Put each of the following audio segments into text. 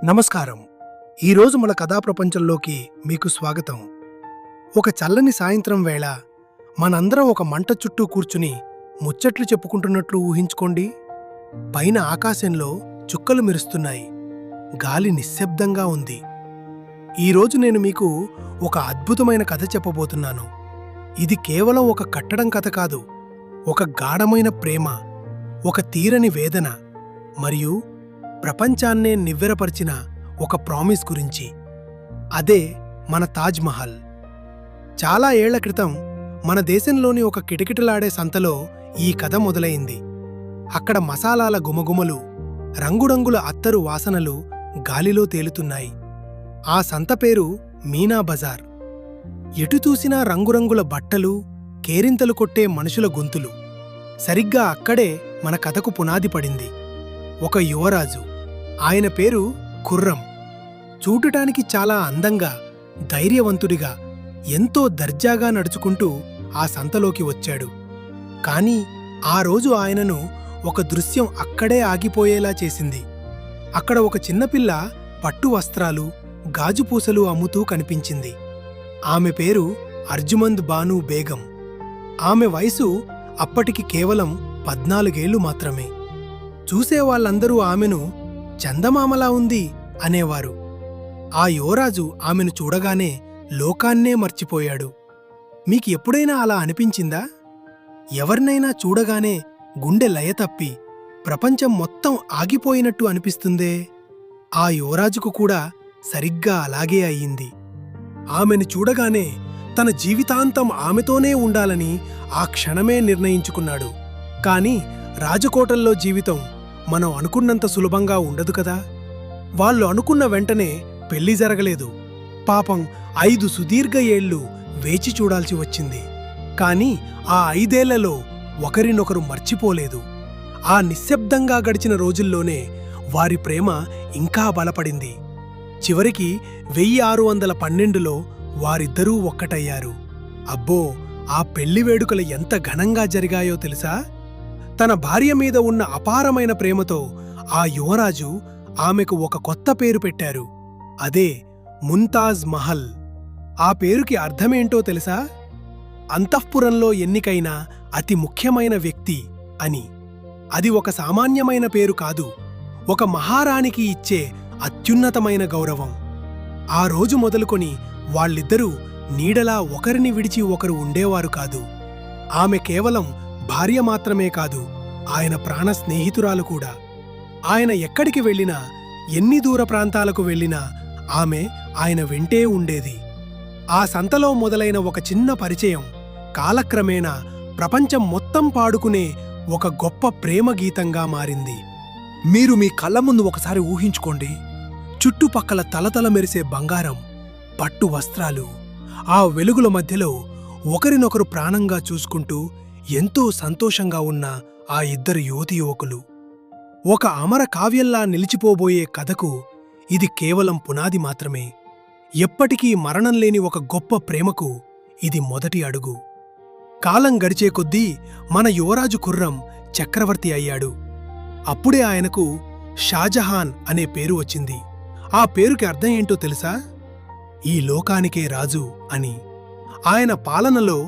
నమస్కారం. ఈరోజు మన కథా ప్రపంచంలోకి మీకు స్వాగతం. ఒక చల్లని సాయంత్రం వేళ మనందరం ఒక మంట చుట్టూ కూర్చుని ముచ్చట్లు చెప్పుకుంటున్నట్లు ఊహించుకోండి. పైన ఆకాశంలో చుక్కలు మెరుస్తున్నాయి. గాలి నిశ్శబ్దంగా ఉంది. ఈరోజు నేను మీకు ఒక అద్భుతమైన కథ చెప్పబోతున్నాను. ఇది కేవలం ఒక కట్టడం కథ కాదు, ఒక గాఢమైన ప్రేమ, ఒక తీరని వేదన మరియు ప్రపంచాన్నే నివ్వెరపరిచిన ఒక ప్రామిస్ గురించి. అదే మన తాజ్ మహల్. చాలా ఏళ్ల క్రితం మన దేశంలోని ఒక కిటకిటలాడే సంతలో ఈ కథ మొదలైంది. అక్కడ మసాలాల గుమగుమలు, రంగురంగుల అత్తరు వాసనలు గాలిలో తేలుతున్నాయి. ఆ సంత పేరు మీనా బజార్. ఎటు చూసినా రంగురంగుల బట్టలు, కేరింతలు కొట్టే మనుషుల గొంతులు. సరిగ్గా అక్కడే మన కథకు పునాది పడింది. ఒక యువరాజు, ఆయన పేరు ఖుర్రం. చూడటానికి చాలా అందంగా, ధైర్యవంతుడిగా, ఎంతో దర్జాగా నడుచుకుంటూ ఆ సంతలోకి వచ్చాడు. కాని ఆ రోజు ఆయనను ఒక దృశ్యం అక్కడే ఆగిపోయేలా చేసింది. అక్కడ ఒక చిన్నపిల్ల పట్టు వస్త్రాలు, గాజుపూసలు అమ్ముతూ కనిపించింది. ఆమె పేరు అర్జుమంద్ బాను బేగం. ఆమె వయసు అప్పటికి కేవలం 14 ఏళ్లు మాత్రమే. చూసేవాళ్లందరూ ఆమెను చందమామలా ఉంది అనేవారు. ఆ యువరాజు ఆమెను చూడగానే లోకాన్నే మర్చిపోయాడు. మీకు ఎప్పుడైనా అలా అనిపించిందా? ఎవరినైనా చూడగానే గుండె లయతప్పి ప్రపంచం మొత్తం ఆగిపోయినట్టు అనిపిస్తుందే? ఆ యువరాజుకు కూడా సరిగ్గా అలాగే అయ్యింది. ఆమెను చూడగానే తన జీవితాంతం ఆమెతోనే ఉండాలని ఆ క్షణమే నిర్ణయించుకున్నాడు. కాని రాజకోటల్లో జీవితం మనం అనుకున్నంత సులభంగా ఉండదు కదా. వాళ్ళు అనుకున్న వెంటనే పెళ్లి జరగలేదు. పాపం 5 సుదీర్ఘ ఏళ్లు వేచి చూడాల్సి వచ్చింది. కాని ఆ 5 ఏళ్లలో ఒకరినొకరు మర్చిపోలేదు. ఆ నిశ్శబ్దంగా గడిచిన రోజుల్లోనే వారి ప్రేమ ఇంకా బలపడింది. చివరికి 1612లో వారిద్దరూ ఒక్కటయ్యారు. అబ్బో, ఆ పెళ్లి వేడుకలు ఎంత ఘనంగా జరిగాయో తెలుసా? తన భార్య మీద ఉన్న అపారమైన ప్రేమతో ఆ యువరాజు ఆమెకు ఒక కొత్త పేరు పెట్టారు. అదే ముంతాజ్ మహల్. ఆ పేరుకి అర్థమేంటో తెలుసా? అంతఃపురంలో ఎన్నికైన అతి ముఖ్యమైన వ్యక్తి అని. అది ఒక సామాన్యమైన పేరు కాదు, ఒక మహారాణికి ఇచ్చే అత్యున్నతమైన గౌరవం. ఆ రోజు మొదలుకొని వాళ్ళిద్దరూ నీడలా ఒకరిని విడిచి ఒకరు ఉండేవారు కాదు. ఆమె కేవలం భార్య మాత్రమే కాదు, ఆయన ప్రాణ స్నేహితురాలు కూడా. ఆయన ఎక్కడికి వెళ్ళినా, ఎన్ని దూర ప్రాంతాలకు వెళ్ళినా ఆమె ఆయన వెంటే ఉండేది. ఆ సంతలో మొదలైన ఒక చిన్న పరిచయం కాలక్రమేణా ప్రపంచం మొత్తం పాడుకునే ఒక గొప్ప ప్రేమ గీతంగా మారింది. మీరు మీ కళ్ళ ముందు ఒకసారి ఊహించుకోండి. చుట్టుపక్కల తలతల మెరిసే బంగారం, పట్టు వస్త్రాలు, ఆ వెలుగుల మధ్యలో ఒకరినొకరు ప్రాణంగా చూసుకుంటూ ఎంతో సంతోషంగా ఉన్న ఆ ఇద్దరు యువతీ యువకులు. ఒక అమర కావ్యంలా నిలిచిపోబోయే కథకు ఇది కేవలం పునాది మాత్రమే. ఎప్పటికీ మరణం లేని ఒక గొప్ప ప్రేమకు ఇది మొదటి అడుగు. కాలం గడిచే కొద్దీ మన యువరాజు ఖుర్రం చక్రవర్తి అయ్యాడు. అప్పుడే ఆయనకు షాజహాన్ అనే పేరు వచ్చింది. ఆ పేరుకి అర్థం ఏంటో తెలుసా? ఈ లోకానికే రాజు అని. ఆయన పాలనలో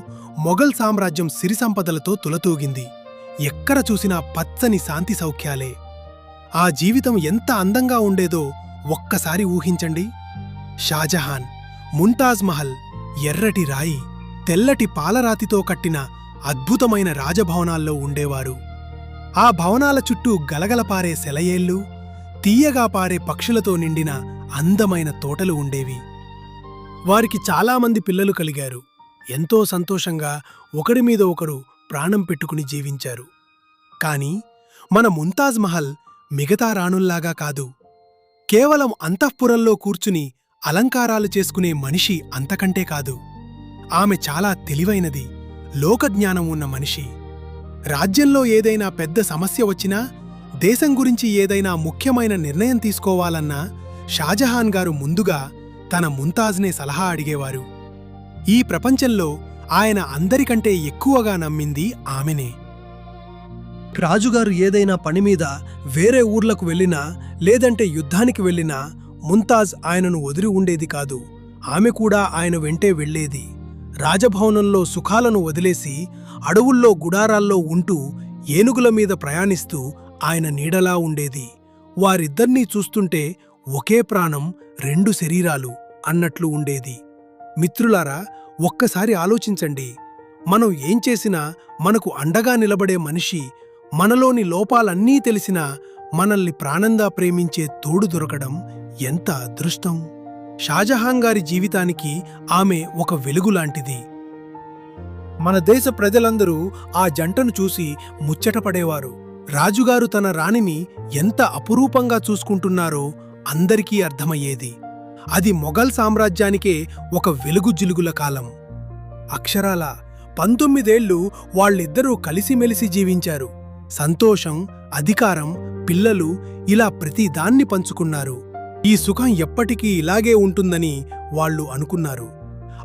మొఘల్ సామ్రాజ్యం సిరి సంపదలతో తులతూగింది. ఎక్కడ చూసినా పచ్చని శాంతి సౌఖ్యాలే. ఆ జీవితం ఎంత అందంగా ఉండేదో ఒక్కసారి ఊహించండి. షాజహాన్, ముంతాజ్ మహల్ ఎర్రటి రాయి, తెల్లటి పాలరాతితో కట్టిన అద్భుతమైన రాజభవనాల్లో ఉండేవారు. ఆ భవనాల చుట్టూ గలగలపారే సెలయేళ్లు, తీయగా పారే పక్షులతో నిండిన అందమైన తోటలు ఉండేవి. వారికి చాలామంది పిల్లలు కలిగారు. ఎంతో సంతోషంగా ఒకరి మీద ఒకరు ప్రాణం పెట్టుకుని జీవించారు. కాని మన ముంతాజ్ మహల్ మిగతా రాణుల్లాగా కాదు. కేవలం అంతఃపురంలో కూర్చుని అలంకారాలు చేసుకునే మనిషి అంతకంటే కాదు. ఆమె చాలా తెలివైనది, లోకజ్ఞానం ఉన్న మనిషి. రాజ్యంలో ఏదైనా పెద్ద సమస్య వచ్చినా, దేశం గురించి ఏదైనా ముఖ్యమైన నిర్ణయం తీసుకోవాలన్నా షాజహాన్ గారు ముందుగా తన ముంతాజ్నే సలహా అడిగేవారు. ఈ ప్రపంచంలో ఆయన అందరికంటే ఎక్కువగా నమ్మింది ఆమెనే. రాజుగారు ఏదైనా పని మీద వేరే ఊర్లకు వెళ్ళినా, లేదంటే యుద్ధానికి వెళ్ళినా ముంతాజ్ ఆయనను వదిలి ఉండేది కాదు. ఆమె కూడా ఆయన వెంటే వెళ్లేది. రాజభవనంలో సుఖాలను వదిలేసి అడవుల్లో గుడారాల్లో ఉంటూ ఏనుగుల మీద ప్రయాణిస్తూ ఆయన నీడలా ఉండేది. వారిద్దర్నీ చూస్తుంటే ఒకే ప్రాణం, రెండు శరీరాలు అన్నట్లు ఉండేది. మిత్రులారా, ఒక్కసారి ఆలోచించండి. మనం ఏం చేసినా మనకు అండగా నిలబడే మనిషి, మనలోని లోపాలన్నీ తెలిసినా మనల్ని ప్రాణంగా ప్రేమించే తోడు దొరకడం ఎంత అదృష్టం! షాజహాన్ గారి జీవితానికి ఆమె ఒక వెలుగులాంటిది. మన దేశ ప్రజలందరూ ఆ జంటను చూసి ముచ్చటపడేవారు. రాజుగారు తన రాణిని ఎంత అపురూపంగా చూసుకుంటున్నారో అందరికీ అర్థమయ్యేది. అది మొఘల్ సామ్రాజ్యానికే ఒక వెలుగుజిలుగుల కాలం. అక్షరాల 19 ఏళ్లు వాళ్ళిద్దరూ కలిసిమెలిసి జీవించారు. సంతోషం, అధికారం, పిల్లలు, ఇలా ప్రతిదాన్ని పంచుకున్నారు. ఈ సుఖం ఎప్పటికీ ఇలాగే ఉంటుందని వాళ్ళు అనుకున్నారు.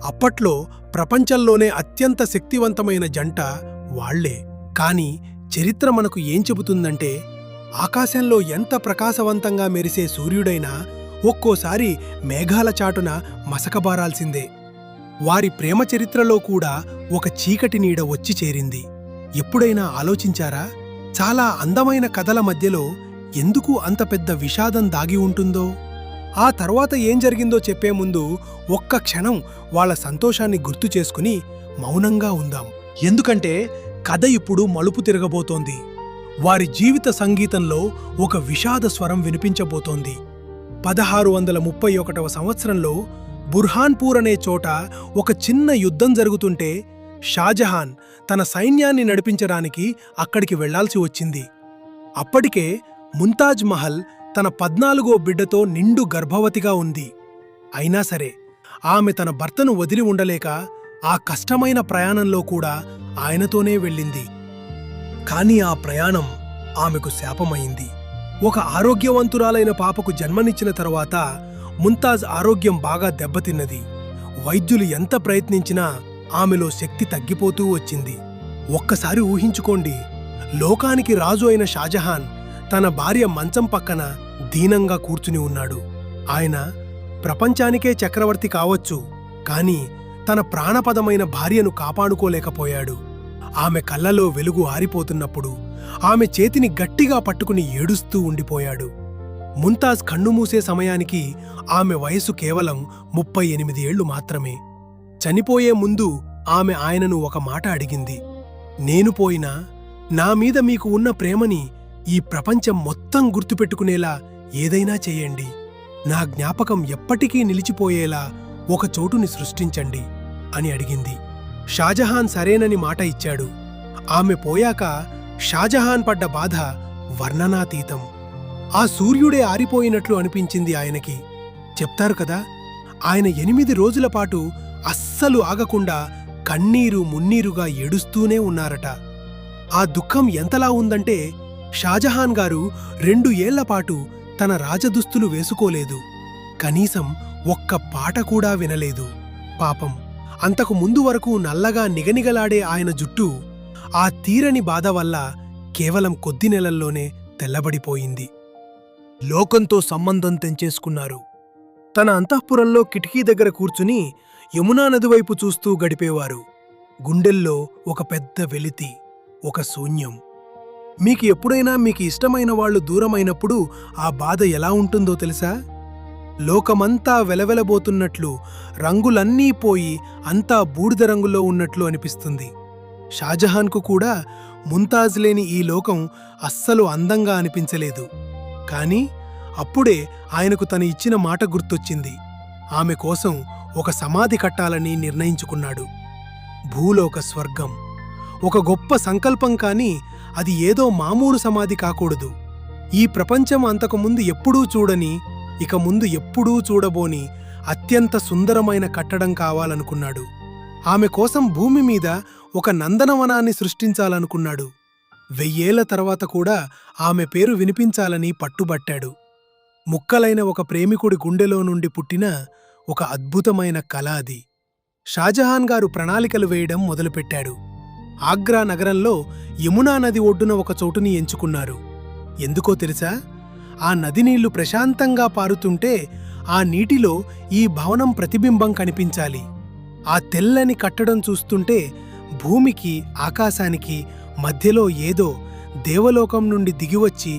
అప్పట్లో ప్రపంచంలోనే అత్యంత శక్తివంతమైన జంట వాళ్లే. కాని చరిత్ర మనకు ఏం చెబుతుందంటే, ఆకాశంలో ఎంత ప్రకాశవంతంగా మెరిసే సూర్యుడైనా ఒక్కోసారి మేఘాల చాటున మసకబారాల్సిందే. వారి ప్రేమ చరిత్రలో కూడా ఒక చీకటి నీడ వచ్చి చేరింది. ఎప్పుడైనా ఆలోచించారా? చాలా అందమైన కథల మధ్యలో ఎందుకు అంత పెద్ద విషాదం దాగి ఉంటుందో? ఆ తర్వాత ఏం జరిగిందో చెప్పే ముందు ఒక్క క్షణం వాళ్ళ సంతోషాన్ని గుర్తు చేసుకుని మౌనంగా ఉందాం. ఎందుకంటే కథ ఇప్పుడు మలుపు తిరగబోతోంది. వారి జీవిత సంగీతంలో ఒక విషాద స్వరం వినిపించబోతోంది. 1631వ సంవత్సరంలో బుర్హాన్పూర్ అనే చోట ఒక చిన్న యుద్ధం జరుగుతుంటే షాజహాన్ తన సైన్యాన్ని నడిపించడానికి అక్కడికి వెళ్లాల్సి వచ్చింది. అప్పటికే ముంతాజ్ మహల్ తన 14వ బిడ్డతో నిండు గర్భవతిగా ఉంది. అయినా సరే ఆమె తన భర్తను వదిలి ఉండలేక ఆ కష్టమైన ప్రయాణంలో కూడా ఆయనతోనే వెళ్ళింది. కాని ఆ ప్రయాణం ఆమెకు శాపమైంది. ఒక ఆరోగ్యవంతురాలైన పాపకు జన్మనిచ్చిన తరువాత ముంతాజ్ ఆరోగ్యం బాగా దెబ్బతిన్నది. వైద్యులు ఎంత ప్రయత్నించినా ఆమెలో శక్తి తగ్గిపోతూ వచ్చింది. ఒక్కసారి ఊహించుకోండి, లోకానికి రాజు అయిన షాజహాన్ తన భార్య మంచం పక్కన దీనంగా కూర్చుని ఉన్నాడు. ఆయన ప్రపంచానికే చక్రవర్తి కావచ్చు, కాని తన ప్రాణపదమైన భార్యను కాపాడుకోలేకపోయాడు. ఆమె కళ్ళలో వెలుగు ఆరిపోతున్నప్పుడు ఆమె చేతిని గట్టిగా పట్టుకుని ఏడుస్తూ ఉండిపోయాడు. ముంతాజ్ కన్నుమూసే సమయానికి ఆమె వయసు కేవలం 38 ఏళ్లు మాత్రమే. చనిపోయే ముందు ఆమె ఆయనను ఒక మాట అడిగింది. నేను పోయినా నా మీద మీకు ఉన్న ప్రేమని ఈ ప్రపంచం మొత్తం గుర్తుపెట్టుకునేలా ఏదైనా చెయ్యండి. నా జ్ఞాపకం ఎప్పటికీ నిలిచిపోయేలా ఒక చోటుని సృష్టించండి అని అడిగింది. షాజహాన్ సరేనని మాట ఇచ్చాడు. ఆమె పోయాక షాజహాన్ పడ్డ బాధ వర్ణనాతీతం. ఆ సూర్యుడే ఆరిపోయినట్లు అనిపించింది ఆయనకి. చెప్తారు కదా, ఆయన 8 రోజుల పాటు అస్సలు ఆగకుండా కన్నీరు మున్నీరుగా ఏడుస్తూనే ఉన్నారట. ఆ దుఃఖం ఎంతలా ఉందంటే షాజహాన్ గారు 2 ఏళ్లపాటు తన రాజదుస్తులు వేసుకోలేదు. కనీసం ఒక్క పాట కూడా వినలేదు. పాపం, అంతకు ముందు వరకు నల్లగా నిగనిగలాడే ఆయన జుట్టు ఆ తీరని బాధ వల్ల కేవలం కొద్ది నెలల్లోనే తెల్లబడిపోయింది. లోకంతో సంబంధం తెంచేసుకున్నారు. తన అంతఃపురంలో కిటికీ దగ్గర కూర్చుని యమునా నది వైపు చూస్తూ గడిపేవారు. గుండెల్లో ఒక పెద్ద వెలితి, ఒక శూన్యం. మీకు ఎప్పుడైనా మీకు ఇష్టమైన వాళ్ళు దూరమైనప్పుడు ఆ బాధ ఎలా ఉంటుందో తెలుసా? లోకమంతా వెలవెలబోతున్నట్లు, రంగులన్నీ పోయి అంతా బూడిద రంగులో ఉన్నట్లు అనిపిస్తుంది. షాజహాన్కు కూడా ముంతాజ్ లేని ఈ లోకం అస్సలు అందంగా అనిపించలేదు. కాని అప్పుడే ఆయనకు తను ఇచ్చిన మాట గుర్తొచ్చింది. ఆమె కోసం ఒక సమాధి కట్టాలని నిర్ణయించుకున్నాడు. భూలోక స్వర్గం, ఒక గొప్ప సంకల్పం. కాని అది ఏదో మామూలు సమాధి కాకూడదు. ఈ ప్రపంచం అంతకుముందు ఎప్పుడూ చూడని, ఇక ముందు ఎప్పుడూ చూడబోని అత్యంత సుందరమైన కట్టడం కావాలనుకున్నాడు. ఆమె కోసం భూమి మీద ఒక నందనవనాన్ని సృష్టించాలనుకున్నాడు. 1000 ఏళ్ల తర్వాత కూడా ఆమె పేరు వినిపించాలని పట్టుబట్టాడు. ముక్కలైన ఒక ప్రేమికుడి గుండెలో నుండి పుట్టిన ఒక అద్భుతమైన కల అది. షాజహాన్ గారు ప్రణాళికలు వేయడం మొదలుపెట్టాడు. ఆగ్రా నగరంలో యమునా నది ఒడ్డున ఒక చోటుని ఎంచుకున్నారు. ఎందుకో తెలుసా? ఆ నది నీళ్లు ప్రశాంతంగా పారుతుంటే ఆ నీటిలో ఈ భవనం ప్రతిబింబం కనిపించాలి. ఆ తెల్లని కట్టడం చూస్తుంటే భూమికి ఆకాశానికి మధ్యలో ఏదో దేవలోకం నుండి దిగివచ్చి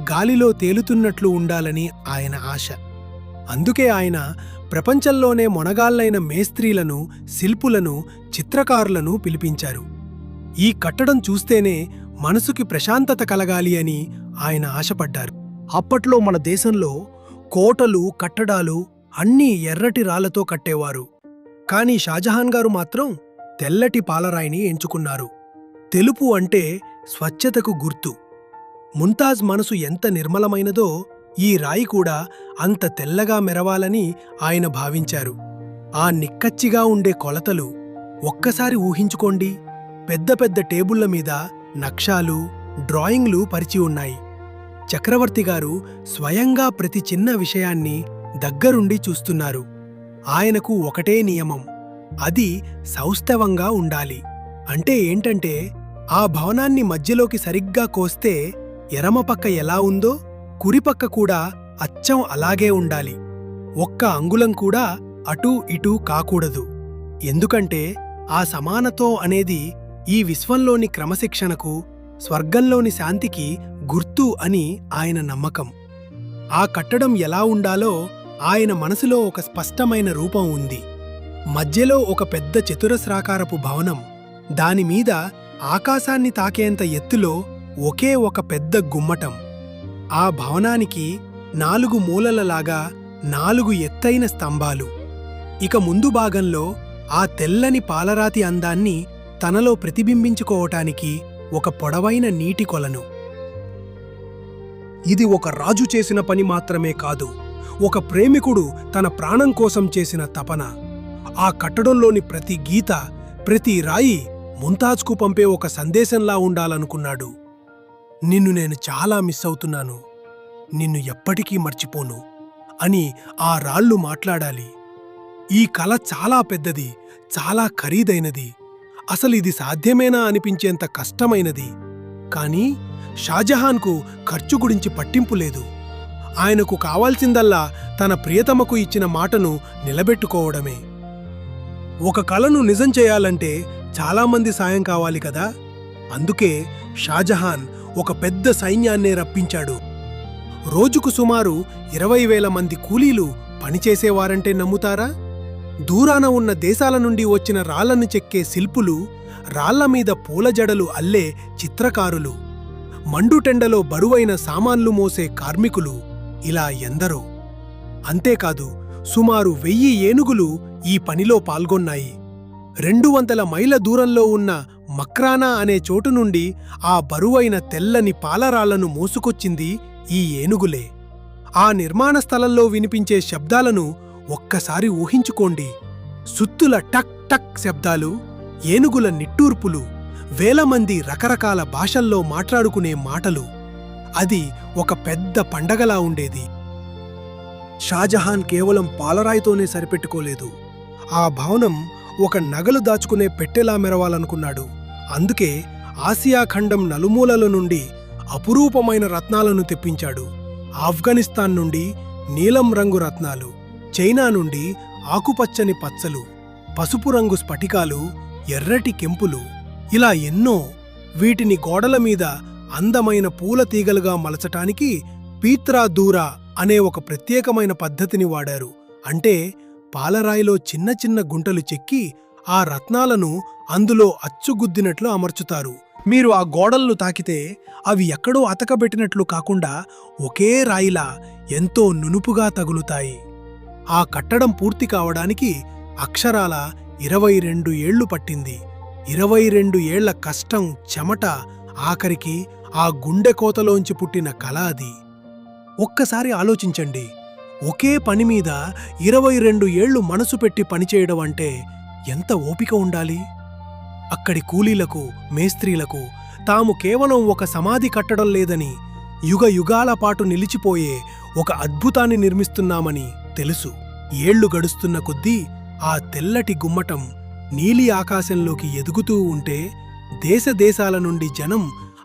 గాలిలో తేలుతున్నట్లు ఉండాలని ఆయన ఆశ. అందుకే ఆయన ప్రపంచంలోనే మొనగాళ్లైన మేస్త్రీలను, శిల్పులను, చిత్రకారులను పిలిపించారు. ఈ కట్టడం చూస్తేనే మనసుకి ప్రశాంతత కలగాలి అని ఆయన ఆశపడ్డారు. అప్పట్లో మన దేశంలో కోటలు, కట్టడాలు అన్నీ ఎర్రటి రాళ్లతో కట్టేవారు. కానీ షాజహాన్ గారు మాత్రం తెల్లటి పాలరాయిని ఎంచుకున్నారు. తెలుపు అంటే స్వచ్ఛతకు గుర్తు. ముంతాజ్ మనసు ఎంత నిర్మలమైనదో ఈ రాయి కూడా అంత తెల్లగా మెరవాలని ఆయన భావించారు. ఆ నిక్కచ్చిగా ఉండే కొలతలు ఒక్కసారి ఊహించుకోండి. పెద్ద పెద్ద టేబుళ్ల మీద నక్షాలు, డ్రాయింగ్లు పరిచి ఉన్నాయి. చక్రవర్తి గారు స్వయంగా ప్రతి చిన్న విషయాన్ని దగ్గరుండి చూస్తున్నారు. ఆయనకు ఒకటే నియమం, అది సౌష్ఠవంగా ఉండాలి. అంటే ఏంటంటే ఆ భవనాన్ని మధ్యలోకి సరిగ్గా కోస్తే ఎడమపక్క ఎలా ఉందో కుడిపక్క కూడా అచ్చం అలాగే ఉండాలి. ఒక్క అంగుళం కూడా అటూ ఇటూ కాకూడదు. ఎందుకంటే ఆ సమానతో అనేది ఈ విశ్వంలోని క్రమశిక్షణకు, స్వర్గంలోని శాంతికి గుర్తు అని ఆయన నమ్మకం. ఆ కట్టడం ఎలా ఉండాలో ఆయన మనసులో ఒక స్పష్టమైన రూపం ఉంది. మధ్యలో ఒక పెద్ద చతురస్రాకారపు భవనం, దానిమీద ఆకాశాన్ని తాకేంత ఎత్తులో ఒకే ఒక పెద్ద గుమ్మటం. ఆ భవనానికి 4 మూలలలాగా 4 ఎత్తైన స్తంభాలు. ఇక ముందు భాగంలో ఆ తెల్లని పాలరాతి అందాన్ని తనలో ప్రతిబింబించుకోవటానికి ఒక పొడవైన నీటి కొలను. ఇది ఒక రాజు చేసిన పని మాత్రమే కాదు, ఒక ప్రేమికుడు తన ప్రాణం కోసం చేసిన తపన. ఆ కట్టడంలోని ప్రతి గీత, ప్రతి రాయి ముంతాజ్కు పంపే ఒక సందేశంలా ఉండాలనుకున్నాడు. నిన్ను నేను చాలా మిస్ అవుతున్నాను, నిన్ను ఎప్పటికీ మర్చిపోను అని ఆ రాళ్ళు మాట్లాడాలి. ఈ కల చాలా పెద్దది, చాలా ఖరీదైనది. అసలు ఇది సాధ్యమేనా అనిపించేంత కష్టమైనది. కానీ షాజహాన్కు ఖర్చు గురించి పట్టింపు లేదు. ఆయనకు కావాల్సిందల్లా తన ప్రియతమకు ఇచ్చిన మాటను నిలబెట్టుకోవడమే. ఒక కలను నిజం చేయాలంటే చాలామంది సాయం కావాలి కదా. అందుకే షాజహాన్ ఒక పెద్ద సైన్యాన్నే రప్పించాడు. రోజుకు సుమారు 20,000 మంది కూలీలు పనిచేసేవారంటే నమ్ముతారా? దూరాన ఉన్న దేశాల నుండి వచ్చిన రాళ్లను చెక్కే శిల్పులు, రాళ్ల మీద పూల జడలు అల్లే చిత్రకారులు, మండుటెండలో బరువైన సామాన్లు మోసే కార్మికులు, ఇలా ఎందరో. అంతేకాదు, సుమారు 1000 ఏనుగులు ఈ పనిలో పాల్గొన్నాయి. 200 మైళ్ళ దూరంలో ఉన్న మక్రానా అనే చోటు నుండి ఆ బరువైన తెల్లని పాలరాళ్లను మోసుకొచ్చింది ఈ ఏనుగులే. ఆ నిర్మాణ స్థలంలో వినిపించే శబ్దాలను ఒక్కసారి ఊహించుకోండి. సుత్తుల టక్ టక్ శబ్దాలు, ఏనుగుల నిట్టూర్పులు, 1000 మంది రకరకాల భాషల్లో మాట్లాడుకునే మాటలు. అది ఒక పెద్ద పండగలా ఉండేది. షాజహాన్ కేవలం పాలరాయితోనే సరిపెట్టుకోలేదు. ఆ భవనం ఒక నగలు దాచుకునే పెట్టెలా మెరవాలనుకున్నాడు. అందుకే ఆసియా ఖండం నలుమూలల నుండి అపురూపమైన రత్నాలను తెప్పించాడు. ఆఫ్ఘనిస్తాన్ నుండి నీలం రంగు రత్నాలు, చైనా నుండి ఆకుపచ్చని పచ్చలు, పసుపు రంగు స్ఫటికాలు, ఎర్రటి కెంపులు, ఇలా ఎన్నో. వీటిని గోడల మీద అందమైన పూల తీగలుగా మలచటానికి పీత్రా దూరా అనే ఒక ప్రత్యేకమైన పద్ధతిని వాడారు. అంటే పాలరాయిలో చిన్న చిన్న గుంటలు చెక్కి ఆ రత్నాలను అందులో అచ్చుగుద్దినట్లు అమర్చుతారు. మీరు ఆ గోడలను తాకితే అవి ఎక్కడో అతకబెట్టినట్లు కాకుండా ఒకే రాయిలా ఎంతో నునుపుగా తగులుతాయి. ఆ కట్టడం పూర్తి కావడానికి అక్షరాల 22 ఏళ్లు పట్టింది. 22 ఏళ్ల కష్టం, చెమట, ఆఖరికి ఆ గుండె కోతలోంచి పుట్టిన కళ అది. ఒక్కసారి ఆలోచించండి, ఒకే పని మీద 22 ఏళ్లు మనసు పెట్టి పనిచేయడం అంటే ఎంత ఓపిక ఉండాలి. అక్కడి కూలీలకు, మేస్త్రీలకు తాము కేవలం ఒక సమాధి కట్టడం లేదని, యుగ యుగాల పాటు నిలిచిపోయే ఒక అద్భుతాన్ని నిర్మిస్తున్నామని తెలుసు. ఏళ్లు గడుస్తున్న కొద్దీ ఆ తెల్లటి గుమ్మటం నీలి ఆకాశంలోకి ఎదుగుతూ ఉంటే దేశదేశాల నుండి జనం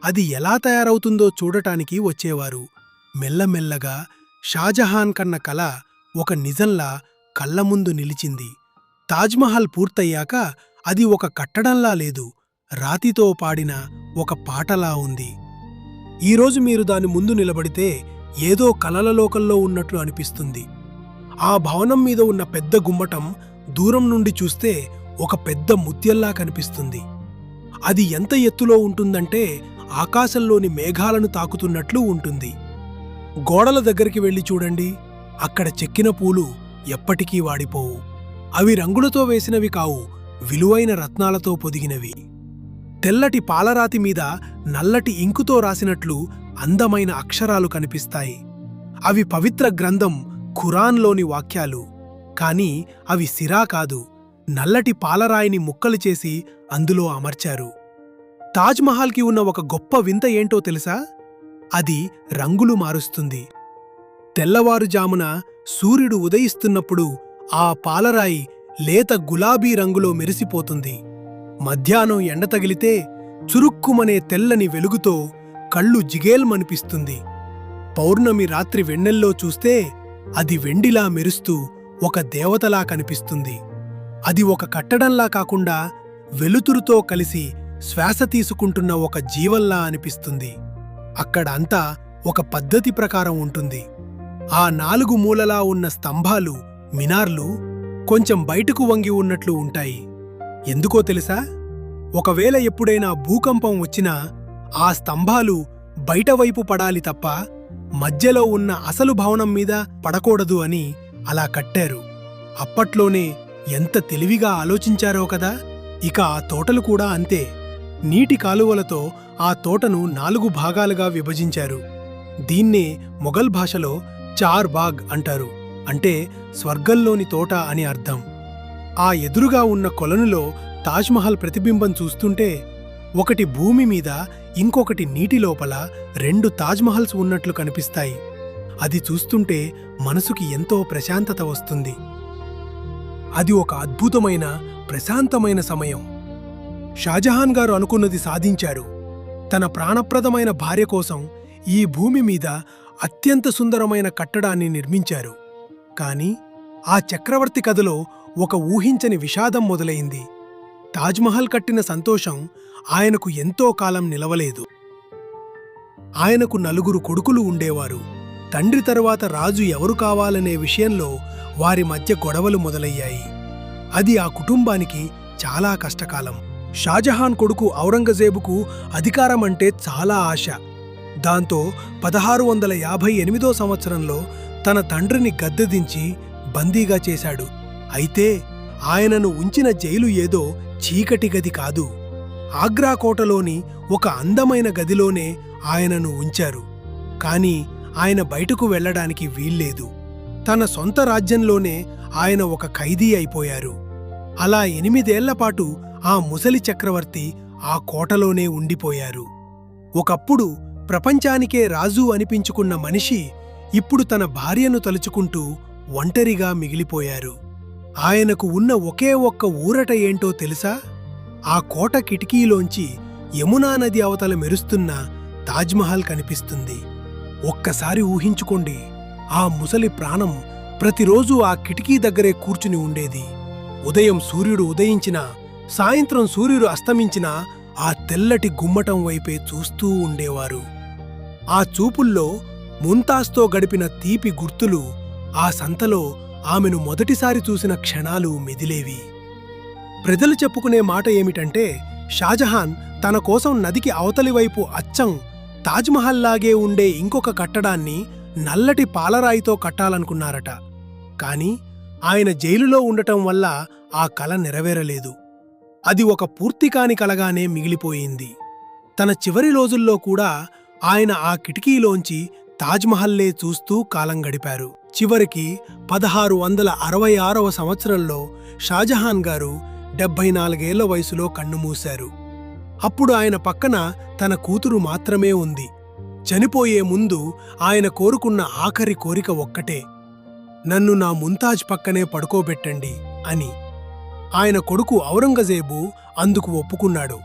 అది ఎలా తయారవుతుందో చూడటానికి వచ్చేవారు. మెల్లమెల్లగా షాజహాన్ కన్న కల ఒక నిజంలా కళ్ల ముందు నిలిచింది. తాజ్మహల్ పూర్తయ్యాక అది ఒక కట్టడంలా లేదు, రాతితో పాడిన ఒక పాటలా ఉంది. ఈరోజు మీరు దాని ముందు నిలబడితే ఏదో కలల లోకంలో ఉన్నట్లు అనిపిస్తుంది. ఆ భవనం మీద ఉన్న పెద్ద గుమ్మటం దూరం నుండి చూస్తే ఒక పెద్ద ముత్యంలా కనిపిస్తుంది. అది ఎంత ఎత్తులో ఉంటుందంటే ఆకాశంలోని మేఘాలను తాకుతున్నట్లు ఉంటుంది. గోడల దగ్గరికి వెళ్లి చూడండి, అక్కడ చెక్కిన పూలు ఎప్పటికీ వాడిపోవు. అవి రంగులతో వేసినవి కావు, విలువైన రత్నాలతో పొదిగినవి. తెల్లటి పాలరాతి మీద నల్లటి ఇంకుతో రాసినట్లు అందమైన అక్షరాలు కనిపిస్తాయి. అవి పవిత్ర గ్రంథం ఖురాన్లోని వాక్యాలు. కాని అవి సిరా కాదు, నల్లటి పాలరాయిని ముక్కలు చేసి అందులో అమర్చారు. తాజ్మహల్కి ఉన్న ఒక గొప్ప వింత ఏంటో తెలుసా? అది రంగులు మారుస్తుంది. తెల్లవారుజామున సూర్యుడు ఉదయిస్తున్నప్పుడు ఆ పాలరాయి లేత గులాబీ రంగులో మెరిసిపోతుంది. మధ్యాహ్నం ఎండ తగిలితే చురుక్కుమనే తెల్లని వెలుగుతో కళ్ళు జిగేల్మనిపిస్తుంది. పౌర్ణమి రాత్రి వెన్నెల్లో చూస్తే అది వెండిలా మెరుస్తూ ఒక దేవతలా కనిపిస్తుంది. అది ఒక కట్టడంలా కాకుండా వెలుతురుతో కలిసి శ్వాస తీసుకుంటున్న ఒక జీవంలా అనిపిస్తుంది. అక్కడ అంతా ఒక పద్ధతి ప్రకారం ఉంటుంది. ఆ 4 మూలలా ఉన్న స్తంభాలు, మినార్లు కొంచెం బయటకు వంగి ఉన్నట్లు ఉంటాయి. ఎందుకో తెలుసా? ఒకవేళ ఎప్పుడైనా భూకంపం వచ్చినా ఆ స్తంభాలు బయటవైపు పడాలి తప్ప మధ్యలో ఉన్న అసలు భవనం మీద పడకూడదు అని అలా కట్టారు. అప్పట్లోనే ఎంత తెలివిగా ఆలోచించారో కదా. ఇక ఆ తోటలు కూడా అంతే. నీటి కాలువలతో ఆ తోటను 4 భాగాలుగా విభజించారు. దీన్నే మొఘల్ భాషలో చార్ బాగ్ అంటారు, అంటే స్వర్గంలోని తోట అని అర్థం. ఆ ఎదురుగా ఉన్న కొలనులో తాజ్మహల్ ప్రతిబింబం చూస్తుంటే ఒకటి భూమి మీద, ఇంకొకటి నీటి లోపల 2 తాజ్మహల్స్ ఉన్నట్లు కనిపిస్తాయి. అది చూస్తుంటే మనసుకి ఎంతో ప్రశాంతత వస్తుంది. అది ఒక అద్భుతమైన, ప్రశాంతమైన సమయం. షాజహాన్ గారు అనుకున్నది సాధించారు. తన ప్రాణప్రదమైన భార్య కోసం ఈ భూమి మీద అత్యంత సుందరమైన కట్టడాన్ని నిర్మించారు. కాని ఆ చక్రవర్తి కథలో ఒక ఊహించని విషాదం మొదలైంది. తాజ్మహల్ కట్టిన సంతోషం ఆయనకు ఎంతో కాలం నిలవలేదు. ఆయనకు 4 కొడుకులు ఉండేవారు. తండ్రి తరువాత రాజు ఎవరు కావాలనే విషయంలో వారి మధ్య గొడవలు మొదలయ్యాయి. అది ఆ కుటుంబానికి చాలా కష్టకాలం. షాజహాన్ కొడుకు ఔరంగజేబుకు అధికారం అంటే చాలా ఆశ. దాంతో 1658 సంవత్సరంలో తన తండ్రిని గద్దెదించి బందీగా చేశాడు. అయితే ఆయనను ఉంచిన జైలు ఏదో చీకటి గది కాదు. ఆగ్రా కోటలోని ఒక అందమైన గదిలోనే ఆయనను ఉంచారు. కాని ఆయన బయటకు వెళ్లడానికి వీల్లేదు. తన సొంత రాజ్యంలోనే ఆయన ఒక ఖైదీ అయిపోయారు. అలా 8 ఏళ్లపాటు ఆ ముసలి చక్రవర్తి ఆ కోటలోనే ఉండిపోయారు. ఒకప్పుడు ప్రపంచానికే రాజు అనిపించుకున్న మనిషి ఇప్పుడు తన భార్యను తలుచుకుంటూ ఒంటరిగా మిగిలిపోయారు. ఆయనకు ఉన్న ఒకే ఒక్క ఊరట ఏంటో తెలుసా? ఆ కోట కిటికీలోంచి యమునా నది అవతల మెరుస్తున్న తాజ్మహల్ కనిపిస్తుంది. ఒక్కసారి ఊహించుకోండి, ఆ ముసలి ప్రాణం ప్రతిరోజూ ఆ కిటికీ దగ్గరే కూర్చుని ఉండేది. ఉదయం సూర్యుడు ఉదయించినా, సాయంత్రం సూర్యుడు అస్తమించినా ఆ తెల్లటి గుమ్మటం వైపే చూస్తూ ఉండేవారు. ఆ చూపుల్లో ముంతాజ్తో గడిపిన తీపి గుర్తులు, ఆ సంతలో ఆమెను మొదటిసారి చూసిన క్షణాలు మెదిలేవి. ప్రజలు చెప్పుకునే మాట ఏమిటంటే, షాజహాన్ తన కోసం నదికి అవతలి వైపు అచ్చం తాజ్మహల్లాగే ఉండే ఇంకొక కట్టడాన్ని నల్లటి పాలరాయితో కట్టాలనుకున్నారట. కాని ఆయన జైలులో ఉండటం వల్ల ఆ కల నెరవేరలేదు. అది ఒక పూర్తికాని కలగానే మిగిలిపోయింది. తన చివరి రోజుల్లో కూడా ఆయన ఆ కిటికీలోంచి తాజ్మహల్లే చూస్తూ కాలం గడిపారు. చివరికి 1666వ సంవత్సరంలో షాజహాన్ గారు 74 ఏళ్ల వయసులో కన్నుమూశారు. అప్పుడు ఆయన పక్కన తన కూతురు మాత్రమే ఉంది. చనిపోయే ముందు ఆయన కోరుకున్న ఆఖరి కోరిక ఒక్కటే, నన్ను నా ముంతాజ్ పక్కనే పడుకోబెట్టండి అని. ఆయన కొడుకు ఔరంగజేబు అందుకు ఒప్పుకున్నాడు.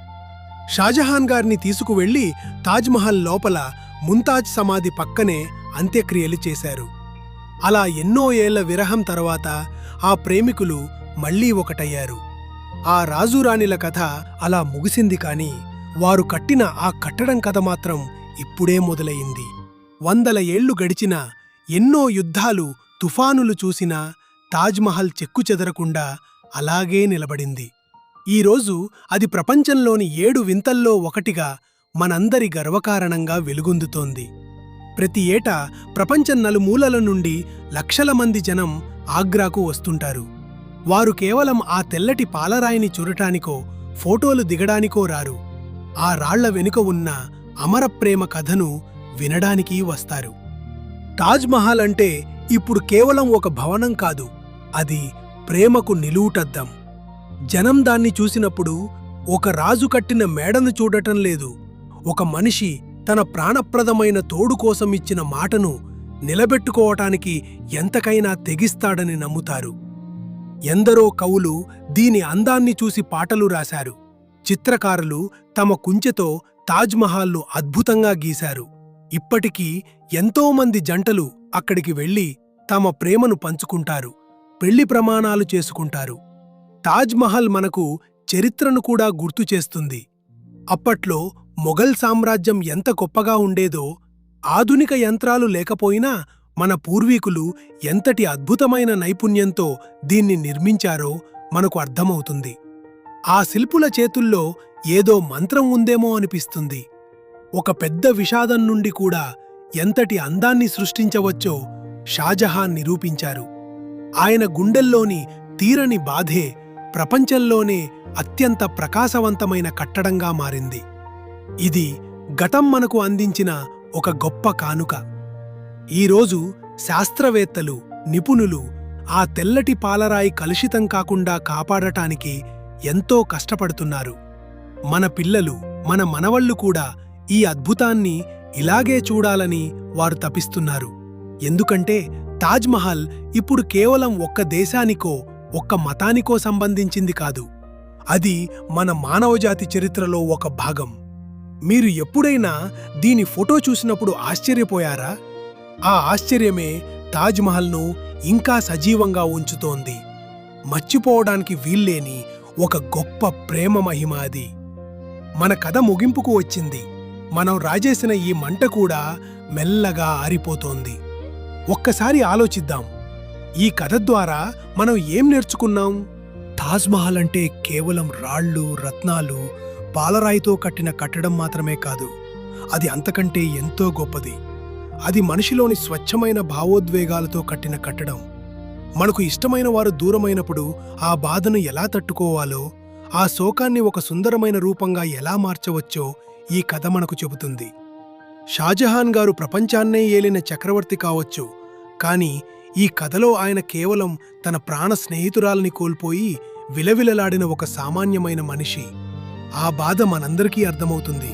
షాజహాన్ గారిని తీసుకువెళ్లి తాజ్మహల్ లోపల ముంతాజ్ సమాధి పక్కనే అంత్యక్రియలు చేశారు. అలా ఎన్నో ఏళ్ల విరహం తర్వాత ఆ ప్రేమికులు మళ్లీ ఒకటయ్యారు. ఆ రాజురాణిల కథ అలా ముగిసింది, కాని వారు కట్టిన ఆ కట్టడం కథ మాత్రం ఇప్పుడే మొదలయింది. 100 ఏళ్లు గడిచినా, ఎన్నో యుద్ధాలు, తుఫానులు చూసినా తాజ్మహల్ చెక్కుచెదరకుండా అలాగే నిలబడింది. ఈరోజు అది ప్రపంచంలోని 7 వింతల్లో ఒకటిగా మనందరి గర్వకారణంగా వెలుగొందుతోంది. ప్రతి ఏటా ప్రపంచం నలుమూలల నుండి లక్షల మంది జనం ఆగ్రాకు వస్తుంటారు. వారు కేవలం ఆ తెల్లటి పాలరాయిని చూడటానికో, ఫోటోలు దిగడానికో రారు. ఆ రాళ్ల వెనుక ఉన్న అమర ప్రేమ కథను వినడానికి వస్తారు. తాజ్మహల్ అంటే ఇప్పుడు కేవలం ఒక భవనం కాదు, అది ప్రేమకు నిలువుటద్దం. జనం దాన్ని చూసినప్పుడు ఒక రాజు కట్టిన మేడను చూడటం లేదు, ఒక మనిషి తన ప్రాణప్రదమైన తోడు కోసం ఇచ్చిన మాటను నిలబెట్టుకోవటానికి ఎంతకైనా తెగిస్తాడని నమ్ముతారు. ఎందరో కవులు దీని అందాన్ని చూసి పాటలు రాశారు. చిత్రకారులు తమ కుంచెతో తాజ్మహల్ను అద్భుతంగా గీశారు. ఇప్పటికీ ఎంతోమంది జంటలు అక్కడికి వెళ్లి తమ ప్రేమను పంచుకుంటారు, పెళ్లి ప్రమాణాలు చేసుకుంటారు. తాజ్మహల్ మనకు చరిత్రను కూడా గుర్తు చేస్తుంది. అప్పట్లో మొఘల్ సామ్రాజ్యం ఎంత గొప్పగా ఉండేదో, ఆధునిక యంత్రాలు లేకపోయినా మన పూర్వీకులు ఎంతటి అద్భుతమైన నైపుణ్యంతో దీన్ని నిర్మించారో మనకు అర్థమవుతుంది. ఆ శిల్పుల చేతుల్లో ఏదో మంత్రం ఉందేమో అనిపిస్తుంది. ఒక పెద్ద విషాదం నుండి కూడా ఎంతటి అందాన్ని సృష్టించవచ్చో షాజహాన్ నిరూపించారు. ఆయన గుండెల్లోని తీరని బాధే ప్రపంచంలోనే అత్యంత ప్రకాశవంతమైన కట్టడంగా మారింది. ఇది గతం మనకు అందించిన ఒక గొప్ప కానుక. ఈరోజు శాస్త్రవేత్తలు, నిపుణులు ఆ తెల్లటి పాలరాయి కలుషితం కాకుండా కాపాడటానికి ఎంతో కష్టపడుతున్నారు. మన పిల్లలు, మన మనవళ్లు కూడా ఈ అద్భుతాన్ని ఇలాగే చూడాలని వారు తపిస్తున్నారు. ఎందుకంటే తాజ్మహల్ ఇప్పుడు కేవలం ఒక్క దేశానికో, ఒక్క మతానికో సంబంధించింది కాదు. అది మన మానవజాతి చరిత్రలో ఒక భాగం. మీరు ఎప్పుడైనా దీని ఫోటో చూసినప్పుడు ఆశ్చర్యపోయారా? ఆ ఆశ్చర్యమే తాజ్మహల్ను ఇంకా సజీవంగా ఉంచుతోంది. మర్చిపోవడానికి వీల్లేని ఒక గొప్ప ప్రేమ మహిమ అది. మన కథ ముగింపుకు వచ్చింది. మనం రాజేసిన ఈ మంట కూడా మెల్లగా ఆరిపోతోంది. ఒక్కసారి ఆలోచిద్దాం, ఈ కథ ద్వారా మనం ఏం నేర్చుకున్నాం? తాజ్మహల్ అంటే కేవలం రాళ్ళు, రత్నాలు, పాలరాయితో కట్టిన కట్టడం మాత్రమే కాదు, అది అంతకంటే ఎంతో గొప్పది. అది మనిషిలోని స్వచ్ఛమైన భావోద్వేగాలతో కట్టిన కట్టడం. మనకు ఇష్టమైన వారు దూరమైనప్పుడు ఆ బాధను ఎలా తట్టుకోవాలో, ఆ శోకాన్ని ఒక సుందరమైన రూపంగా ఎలా మార్చవచ్చో ఈ కథ మనకు చెబుతుంది. షాజహాన్ గారు ప్రపంచాన్నే ఏలిన చక్రవర్తి కావచ్చు, కానీ ఈ కథలో ఆయన కేవలం తన ప్రాణ స్నేహితురాలని కోల్పోయి విలవిలలాడిన ఒక సామాన్యమైన మనిషి. ఆ బాధ మనందరికీ అర్థమవుతుంది.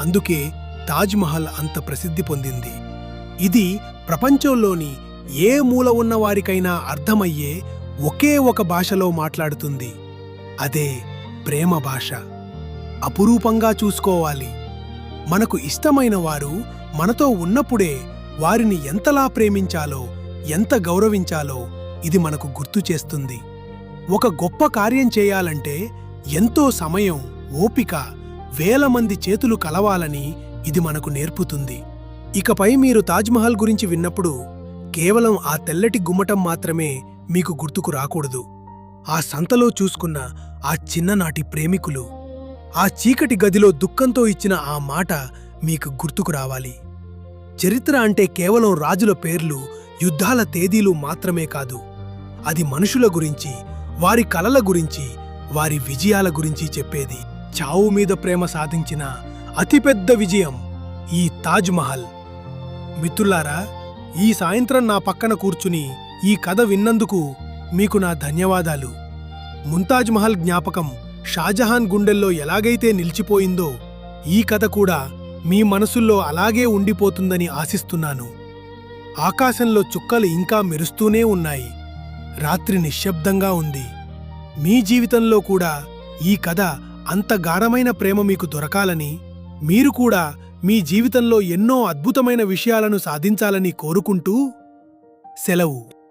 అందుకే తాజ్మహల్ అంత ప్రసిద్ధి పొందింది. ఇది ప్రపంచంలోని ఏ మూల ఉన్న వారికైనా అర్థమయ్యే ఒకే ఒక భాషలో మాట్లాడుతుంది. అదే ప్రేమ భాష. అపురూపంగా చూసుకోవాలి. మనకు ఇష్టమైన వారు మనతో ఉన్నప్పుడే వారిని ఎంతలా ప్రేమించాలో, ఎంత గౌరవించాలో ఇది మనకు గుర్తు చేస్తుంది. ఒక గొప్ప కార్యం చేయాలంటే ఎంతో సమయం, ఓపిక, వేల మంది చేతులు కలవాలని ఇది మనకు నేర్పుతుంది. ఇకపై మీరు తాజ్మహల్ గురించి విన్నప్పుడు కేవలం ఆ తెల్లటి గుమ్మటం మాత్రమే మీకు గుర్తుకు రాకూడదు. ఆ సంతలో చూసుకున్న ఆ చిన్ననాటి ప్రేమికులు, ఆ చీకటి గదిలో దుఃఖంతో ఇచ్చిన ఆ మాట మీకు గుర్తుకు రావాలి. చరిత్ర అంటే కేవలం రాజుల పేర్లు, యుద్ధాల తేదీలు మాత్రమే కాదు. అది మనుషుల గురించి, వారి కలల గురించి, వారి విజయాల గురించి చెప్పేది. చావు మీద ప్రేమ సాధించిన అతిపెద్ద విజయం ఈ తాజ్మహల్. మిత్రులారా, ఈ సాయంత్రం నా పక్కన కూర్చుని ఈ కథ విన్నందుకు మీకు నా ధన్యవాదాలు. ముంతాజ్ మహల్ జ్ఞాపకం షాజహాన్ గుండెల్లో ఎలాగైతే నిలిచిపోయిందో, ఈ కథ కూడా మీ మనసుల్లో అలాగే ఉండిపోతుందని ఆశిస్తున్నాను. ఆకాశంలో చుక్కలు ఇంకా మెరుస్తూనే ఉన్నాయి. రాత్రి నిశ్శబ్దంగా ఉంది. మీ జీవితంలో కూడా ఈ కథ అంత గాఢమైన ప్రేమ మీకు దొరకాలని, మీరు కూడా మీ జీవితంలో ఎన్నో అద్భుతమైన విషయాలను సాధించాలని కోరుకుంటూ సెలవు.